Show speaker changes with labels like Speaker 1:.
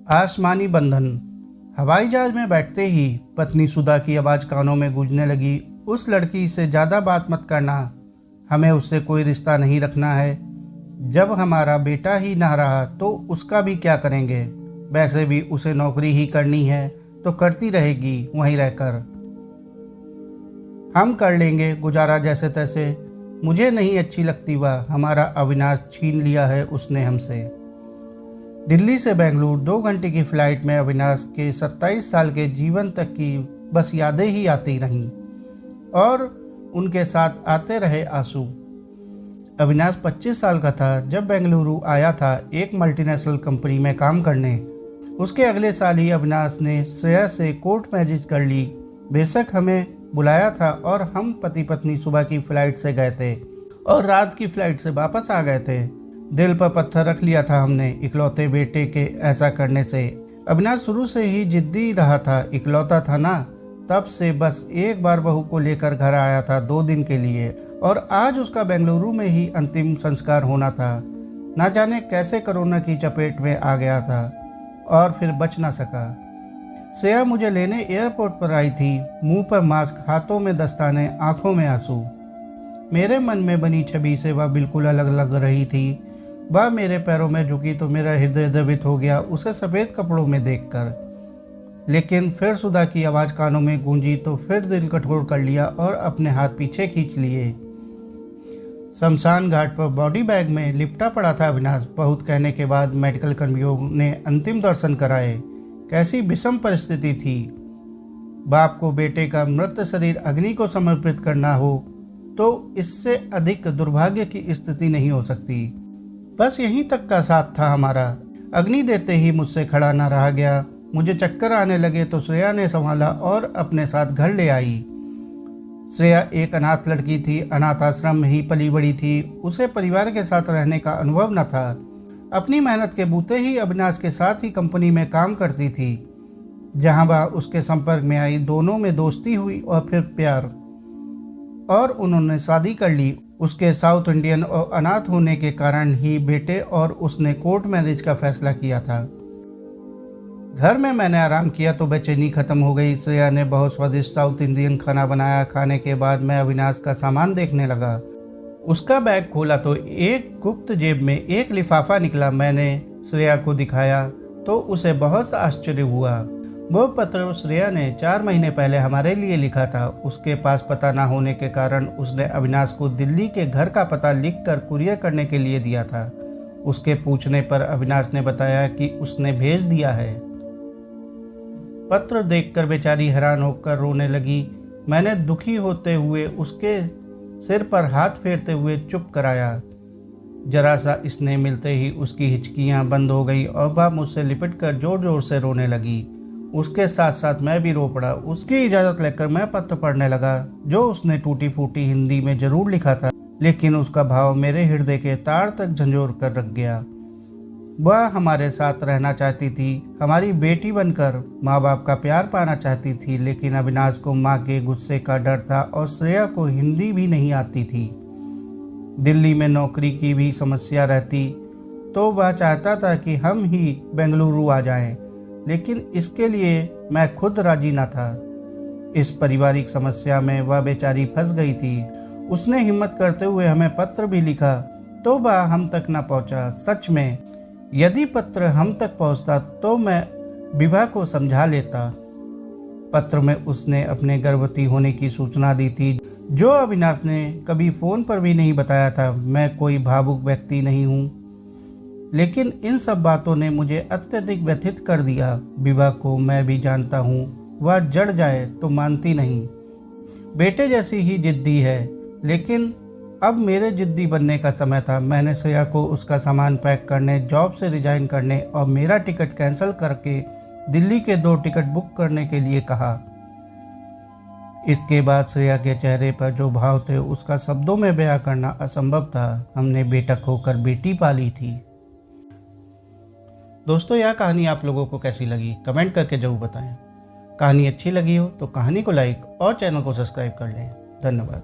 Speaker 1: आसमानी बंधन। हवाई जहाज में बैठते ही पत्नी सुधा की आवाज़ कानों में गूंजने लगी। उस लड़की से ज़्यादा बात मत करना, हमें उससे कोई रिश्ता नहीं रखना है। जब हमारा बेटा ही ना रहा तो उसका भी क्या करेंगे। वैसे भी उसे नौकरी ही करनी है तो करती रहेगी वहीं रहकर। हम कर लेंगे गुजारा जैसे तैसे। मुझे नहीं अच्छी लगती वह, हमारा अविनाश छीन लिया है उसने हमसे। दिल्ली से बेंगलुरु 2 घंटे की फ्लाइट में अविनाश के 27 साल के जीवन तक की बस यादें ही आती रहीं और उनके साथ आते रहे आंसू। अविनाश 25 साल का था जब बेंगलुरु आया था एक मल्टीनेशनल कंपनी में काम करने। उसके अगले साल ही अविनाश ने श्रेया से कोर्ट मैरिज कर ली। बेशक हमें बुलाया था और हम पति पत्नी सुबह की फ्लाइट से गए थे और रात की फ्लाइट से वापस आ गए थे। दिल पर पत्थर रख लिया था हमने इकलौते बेटे के ऐसा करने से। अविनाश शुरू से ही जिद्दी रहा था, इकलौता था ना, तब से बस एक बार बहू को लेकर घर आया था 2 दिन के लिए और आज उसका बेंगलुरु में ही अंतिम संस्कार होना था। ना जाने कैसे कोरोना की चपेट में आ गया था और फिर बच ना सका। श्रेया मुझे लेने एयरपोर्ट पर आई थी, मुंह पर मास्क, हाथों में दस्ताने, आंखों में आंसू। मेरे मन में बनी छवि से वह बिल्कुल अलग लग रही थी। वह मेरे पैरों में झुकी तो मेरा हृदय द्रवित हो गया उसे सफ़ेद कपड़ों में देखकर। लेकिन फिर सुधा की आवाज़ कानों में गूंजी तो फिर दिल कठोर कर लिया और अपने हाथ पीछे खींच लिए। शमशान घाट पर बॉडी बैग में लिपटा पड़ा था अविनाश। बहुत कहने के बाद मेडिकल कर्मियों ने अंतिम दर्शन कराए। कैसी विषम परिस्थिति थी। बाप को बेटे का मृत शरीर अग्नि को समर्पित करना हो तो इससे अधिक दुर्भाग्य की स्थिति नहीं हो सकती। बस यहीं तक का साथ था हमारा। अग्नि देते ही मुझसे खड़ा ना रहा गया। मुझे चक्कर आने लगे तो श्रेया ने संभाला और अपने साथ घर ले आई। श्रेया एक अनाथ लड़की थी, अनाथ आश्रम में ही पली बड़ी थी। उसे परिवार के साथ रहने का अनुभव न था। अपनी मेहनत के बूते ही अविनाश के साथ ही कंपनी में काम करती थी। जहां वह उसके संपर्क में आई, दोनों में दोस्ती हुई और फिर प्यार और उन्होंने शादी कर ली। उसके साउथ इंडियन और अनाथ होने के कारण ही बेटे और उसने कोर्ट मैरिज का फैसला किया था। घर में मैंने आराम किया तो बेचैनी खत्म हो गई। श्रेया ने बहुत स्वादिष्ट साउथ इंडियन खाना बनाया। खाने के बाद मैं अविनाश का सामान देखने लगा। उसका बैग खोला तो एक गुप्त जेब में एक लिफाफा निकला। मैंने श्रेया को दिखाया तो उसे बहुत आश्चर्य हुआ। वो पत्र श्रेया ने 4 महीने पहले हमारे लिए लिखा था। उसके पास पता ना होने के कारण उसने अविनाश को दिल्ली के घर का पता लिखकर कुरियर करने के लिए दिया था। उसके पूछने पर अविनाश ने बताया कि उसने भेज दिया है। पत्र देखकर बेचारी हैरान होकर रोने लगी। मैंने दुखी होते हुए उसके सिर पर हाथ फेरते हुए चुप कराया। जरा सा स्नेह मिलते ही उसकी हिचकियां बंद हो गई और वह मुझसे लिपटकर जोर जोर से रोने लगी। उसके साथ साथ मैं भी रो पड़ा। उसकी इजाज़त लेकर मैं पत्र पढ़ने लगा जो उसने टूटी फूटी हिंदी में जरूर लिखा था, लेकिन उसका भाव मेरे हृदय के तार तक झंझोर कर रख गया। वह हमारे साथ रहना चाहती थी, हमारी बेटी बनकर माँ बाप का प्यार पाना चाहती थी, लेकिन अविनाश को माँ के गुस्से का डर था और श्रेया को हिंदी भी नहीं आती थी। दिल्ली में नौकरी की भी समस्या रहती तो वह चाहता था कि हम ही बेंगलुरु आ जाएं, लेकिन इसके लिए मैं खुद राजी ना था। इस पारिवारिक समस्या में वह बेचारी फंस गई थी। उसने हिम्मत करते हुए हमें पत्र भी लिखा तो वह हम तक न पहुंचा। सच में यदि पत्र हम तक पहुंचता तो मैं विवाह को समझा लेता। पत्र में उसने अपने गर्भवती होने की सूचना दी थी जो अविनाश ने कभी फ़ोन पर भी नहीं बताया था। मैं कोई भावुक व्यक्ति नहीं हूँ, लेकिन इन सब बातों ने मुझे अत्यधिक व्यथित कर दिया। विवाह को मैं भी जानता हूँ, वह जड़ जाए तो मानती नहीं। बेटे जैसी ही जिद्दी है, लेकिन अब मेरे जिद्दी बनने का समय था। मैंने श्रेया को उसका सामान पैक करने, जॉब से रिजाइन करने और मेरा टिकट कैंसिल करके दिल्ली के 2 टिकट बुक करने के लिए कहा। इसके बाद श्रेया के चेहरे पर जो भाव थे उसका शब्दों में बयां करना असंभव था। हमने बेटा खोकर बेटी पाली थी। दोस्तों, यह कहानी आप लोगों को कैसी लगी कमेंट करके जरूर बताएं। कहानी अच्छी लगी हो तो कहानी को लाइक और चैनल को सब्सक्राइब कर लें। धन्यवाद।